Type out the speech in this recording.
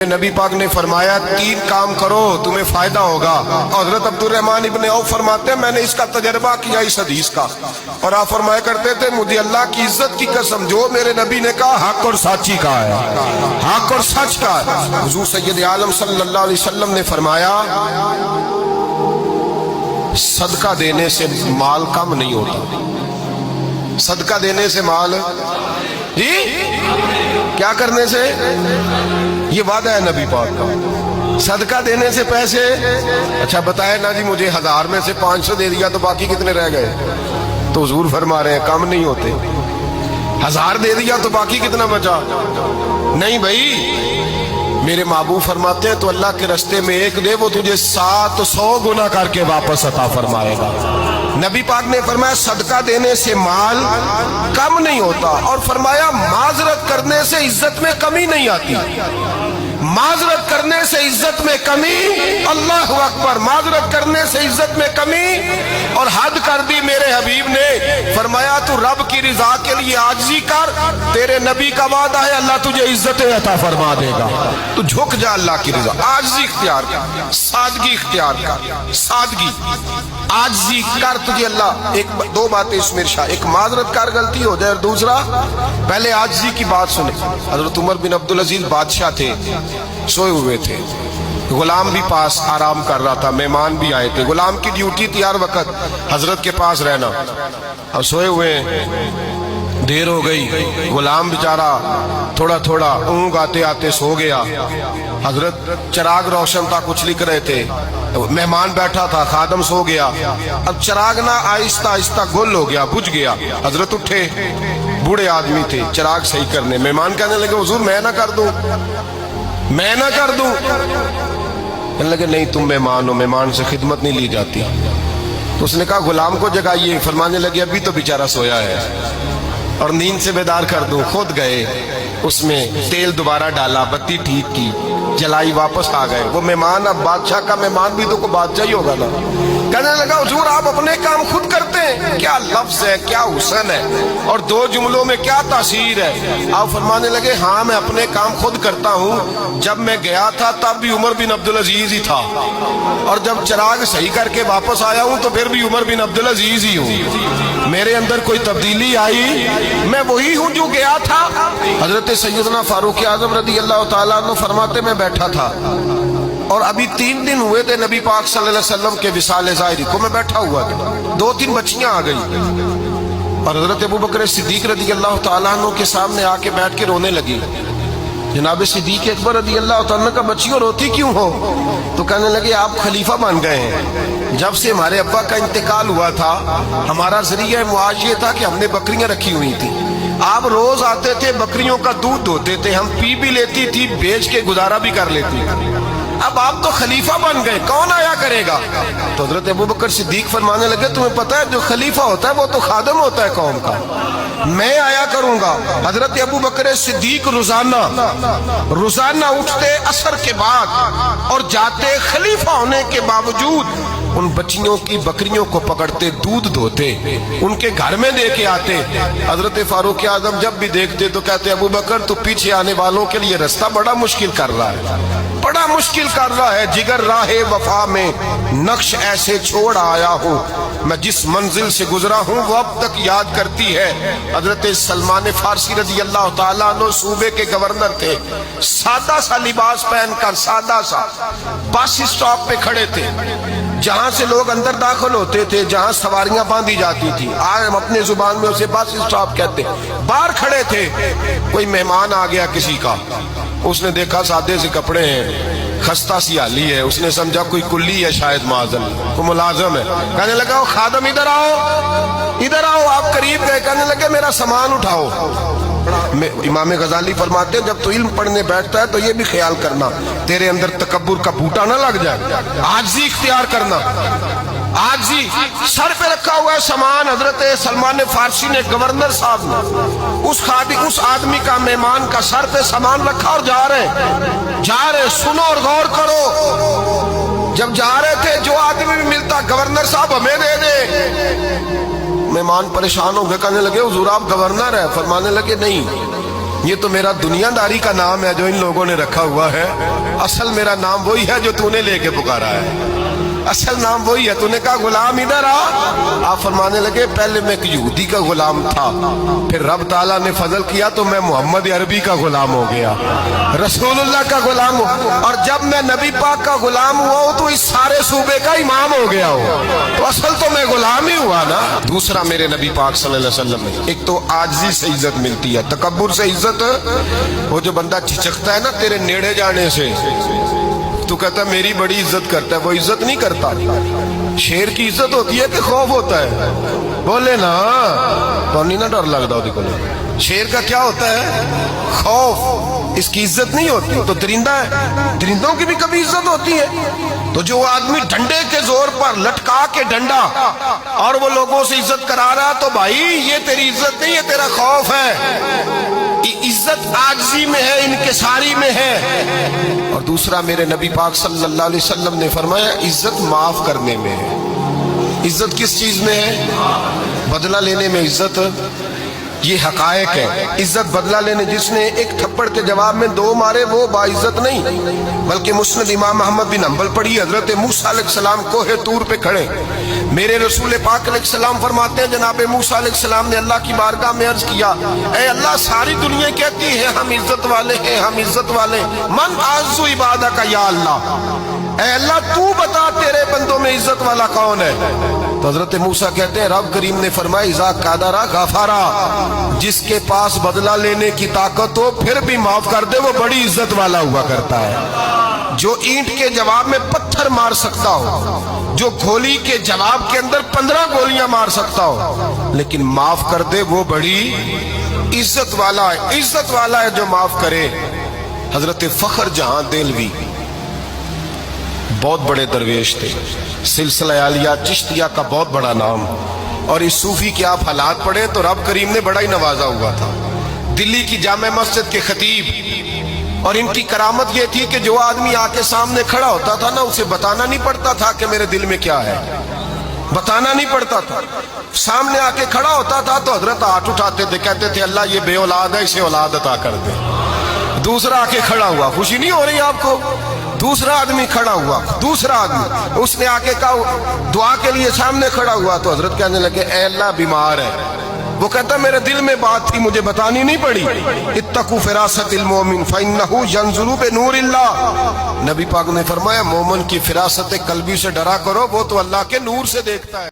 नबी पाक ने फरमाया तीन काम करो तुम्हें फायदा होगा। हजरत अब्दुर्रहमान इब्ने औफ फरमाते हैं मैंने इसका तजर्बा किया इस हदीस का, और आप फरमाया करते थे मुझे अल्लाह की इज्जत की कसम जो मेरे नबी ने कहा हक और साची का है, हक और सच का है। हुजूर सैयद आलम सल्लल्लाहु अलैहि वसल्लम ने फरमाया सदका देने से माल कम नहीं होता। सदका देने से माल जी क्या करने से, ये वादा है नबी पाक का। सदका देने से पैसे, अच्छा बताए ना जी मुझे 1000 में से 500 दे दिया तो बाकी कितने रह गए, तो हुजूर फरमा रहे हैं कम नहीं होते। 1000 दे दिया तो बाकी कितना बचा, नहीं भाई मेरे महबूब फरमाते हैं तो अल्लाह के रास्ते में एक दे वो तुझे 700 गुना करके वापस अता फरमाएगा। नबी पाक ने फरमाया सदका देने से माल कम नहीं होता, और फरमाया माजरत करने से इज्जत में कमी नहीं आती। माजरत करने से इज्जत में कमी, अल्लाह अकबर, माजरत करने से इज्जत में कमी। और हद कर दी मेरे हबीब ने, फरमाया तू रब की रिजा के लिए आजिज़ी कर, तेरे नबी का वादा है अल्लाह तुझे इज्जत अता फरमा देगा। तू झुक जा अल्लाह की रिजा, आजिज़ी इख्तियार कर, सादगी इख्तियार कर, सादगी आजिज़ी कर, तुझे अल्लाह एक दो बातें इसमें इरशाद, एक माजरत कर गलती हो जाए, और दूसरा पहले आजिज़ी की बात सुने। हजरत उमर बिन अब्दुल अजीज बादशाह थे, सोए हुए थे, गुलाम भी पास आराम कर रहा था, मेहमान भी आए थे। गुलाम की ड्यूटी थी हर वक्त हजरत के पास रहना, और सोए हुए देर हो गई, गुलाम बेचारा थोड़ा थोड़ा ऊँग आते आते सो गया। हजरत चिराग रोशन था, कुछ लिख रहे थे, मेहमान बैठा था, खादम सो गया। अब चिराग ना आहिस्ता आहिस्ता गुल हो गया, बुझ गया। हजरत उठे, बूढ़े आदमी थे, चिराग सही करने। मेहमान कहने लगे हुजूर मैं ना कर दूं, मैं ना कर दूं। कहने लगे नहीं तुम मेहमान हो, मेहमान से खिदमत नहीं ली जाती। तो उसने कहा गुलाम को जगाइए। फरमाने लगे अभी तो बेचारा सोया है, और नींद से बेदार कर दूं। खुद गए, उसमें तेल दोबारा डाला, बत्ती ठीक की, जलाई, वापस आ गए। वो मेहमान, अब बादशाह का मेहमान भी तो को बादशाह ही होगा ना। कहने लगा हुजूर आप अपने काम खुद करते हैं, क्या लफ्ज है, क्या हुस्न है, और दो जुमलों में क्या तासीर है। आप फरमाने लगे हाँ मैं अपने काम खुद करता हूँ, जब मैं गया था तब भी उमर बिन अब्दुल अजीज ही था, और जब चिराग सही करके वापस आया हूँ तो फिर भी उमर बिन अब्दुल अजीज ही हूँ। मेरे अंदर कोई तब्दीली आई, मैं वही हूँ जो गया था। हजरत सैयदना फारूक आजम रदी अल्लाह तआला अन्हु फरमाते मैं बैठा था, और अभी 3 दिन हुए थे नबी पाक सल्लल्लाहु अलैहि वसल्लम के विसाल ज़ाहिरी को, मैं बैठा हुआ था, 2-3 बच्चियां आ गई, और हजरत अबू बकर सिद्दीक रदी अल्लाह तआला अन्हु के सामने आके बैठ के रोने लगी। जनाब सिद्दीक अकबर रदी अल्लाह तआला अन्हु का बच्चियों रोती क्यों हो? तो कहने लगे आप खलीफा बन गए हैं, जब से हमारे अब्बा का इंतकाल हुआ था हमारा जरिया मुआश ये था कि हमने बकरियां रखी हुई थी, आप रोज आते थे, बकरियों का दूध धोते थे, हम पी भी लेती थी, बेच के गुजारा भी कर लेती। अब आप तो खलीफा बन गए, कौन आया करेगा? तो हजरत अबू बकर सिद्दीक फरमाने लगे तुम्हें पता है जो खलीफा होता है वो तो खादम होता है कौम का, मैं आया करूंगा। हजरत अबू बकर सिद्दीक रोजाना उठते असर के बाद और जाते, खलीफा होने के बावजूद उन बच्चियों की बकरियों को पकड़ते, दूध धोते, उनके घर में दे के आते। हजरत फारूक आजम जब भी देखते तो कहते अबू बकर तू पीछे आने वालों के लिए रास्ता बड़ा मुश्किल कर रहा है, बड़ा मुश्किल कर रहा है। जिगर राहे वफा में नक्श ऐसे छोड़ आया हूँ, मैं जिस मंजिल से गुजरा हूँ वो अब तक याद करती है। हजरत सलमान फारसी रजी अल्लाह तआला अन्हु सूबे के गवर्नर थे, सादा सा लिबास पहनकर, सादा सा, बस स्टॉप पे खड़े थे, जहां से लोग अंदर दाखिल होते थे, जहां सवारियां बांधी जाती थी, आज हम अपने जुबान में उसे बस स्टॉप कहते। बाहर खड़े थे, कोई मेहमान आ गया किसी का, उसने देखा सादे से कपड़े हैं, खस्ता सी हाली है, उसने समझा कोई कुल्ली है शायद, माजल को मुलाजम है। कहने लगा खादम इधर आओ, इधर आओ। आप करीब गए, कहने लगे मेरा सामान उठाओ। इमाम गजाली फरमाते जब तो इल्म पढ़ने बैठता है तो ये भी ख्याल करना तेरे अंदर तकब्बुर का बूटा ना लग जाए, आजिज़ी इख्तियार करना, आजिज़ी। सर पे रखा हुआ है सामान, हजरत सलमान फारसी ने, गवर्नर साहब ने, उस आदमी का, मेहमान का सर पे सामान रखा और जा रहे। सुनो और गौर करो, जब जा रहे थे जो आदमी भी मिलता गवर्नर साहब हमें दे दे। मेहमान परेशान हो गए, कहने लगे हुजूर आप गवर्नर है? फरमाने लगे नहीं, یہ تو میرا دنیا داری کا نام ہے جو ان لوگوں نے رکھا ہوا ہے، اصل میرا نام وہی ہے جو تو نے لے کے پکارا ہے، اصل نام وہی ہے۔ تو نے کہا غلام ادھر آ، آپ فرمانے لگے پہلے میں ایک یہودی کا غلام تھا، پھر رب تعالیٰ نے فضل کیا تو میں محمد عربی کا غلام ہو گیا، رسول اللہ کا غلام ہوں، اور جب میں نبی پاک کا غلام ہوا ہوں تو اس سارے صوبے کا امام ہو گیا ہوں، تو اصل تو میں غلام ہی ہوا نا۔ دوسرا میرے نبی پاک صلی اللہ علیہ وسلم میں ایک تو عاجزی سے عزت ملتی ہے، تکبر سے عزت، وہ جو بندہ چچکتا ہے نا تیرے نیڑے جانے سے، تو کہتا ہے میری بڑی عزت کرتا ہے، وہ عزت نہیں کرتا۔ شیر کی عزت ہوتی ہے کہ خوف ہوتا ہے؟ بولے نا، تو نہیں نا ڈر لگتا ہوتی کو۔ شیر کا کیا ہوتا ہے؟ خوف، اس کی عزت نہیں ہوتی۔ تو درندہ ہے، درندوں کی بھی کبھی عزت ہوتی ہے؟ تو جو آدمی ڈنڈے کے زور پر لٹکا کے ڈنڈا اور وہ لوگوں سے عزت کرا رہا، تو بھائی یہ تیری عزت نہیں ہے، تیرا خوف ہے۔ عزت عاجزی میں ہے، انکساری میں ہے۔ اور دوسرا میرے نبی پاک صلی اللہ علیہ وسلم نے فرمایا عزت معاف کرنے میں ہے۔ عزت کس چیز میں ہے؟ بدلہ لینے میں عزت، یہ حقائق ہے۔ عزت بدلہ لینے، جس نے ایک تھپڑ کے جواب میں دو مارے وہ باعزت نہیں، بلکہ مسند امام احمد بن حنبل پڑھی، حضرت موسیٰ علیہ السلام کوہ طور پہ کھڑے، میرے رسول پاک علیہ السلام فرماتے ہیں جناب موسیٰ علیہ السلام نے اللہ کی بارگاہ میں عرض کیا، اے اللہ ساری دنیا کہتی ہے ہم عزت والے ہیں، ہم عزت والے، من اعز عبادک یا اللہ، اے اللہ تو بتا تیرے بندوں میں عزت والا کون ہے؟ تو حضرت موسیٰ کہتے ہیں رب کریم نے فرمایا اذا قادرا غفارا، جس کے پاس بدلہ لینے کی طاقت ہو پھر بھی معاف کر دے وہ بڑی عزت والا ہوا کرتا ہے۔ جو اینٹ کے جواب میں پتھر مار سکتا ہو، جو گولی کے جواب کے اندر 15 گولیاں مار سکتا ہو، لیکن معاف کر دے وہ بڑی عزت والا ہے۔ عزت والا ہے جو معاف کرے۔ حضرت فخر جہاں دہلوی بہت بڑے درویش تھے، سلسلہ عالیہ چشتیہ کا بہت بڑا نام، اور اس صوفی کے آپ حالات پڑھیں تو رب کریم نے بڑا ہی نوازا ہوا تھا۔ دلی کی جامع مسجد کے خطیب، اور ان کی کرامت یہ تھی کہ جو آدمی آ کے سامنے کھڑا ہوتا تھا نا اسے بتانا نہیں پڑتا تھا کہ میرے دل میں کیا ہے، بتانا نہیں پڑتا تھا، سامنے آ کے کھڑا ہوتا تھا تو حضرت ہاتھ اٹھاتے تھے، کہتے تھے اللہ یہ بے اولاد ہے اسے اولاد عطا کر دے۔ دوسرا آ کے کھڑا ہوا، خوشی نہیں ہو رہی آپ کو؟ دوسرا آدمی کھڑا ہوا، دوسرا آدمی، اس نے آ کے کہا دعا کے لیے سامنے کھڑا ہوا تو حضرت کہنے لگے اے اللہ بیمار ہے، وہ کہتا میرے دل میں بات تھی مجھے بتانی نہیں پڑی، اتقوا فراست المومن فإنہ ینظر بنور اللہ، نبی پاک نے فرمایا مومن کی فراست قلبی سے ڈرا کرو، وہ تو اللہ کے نور سے دیکھتا ہے۔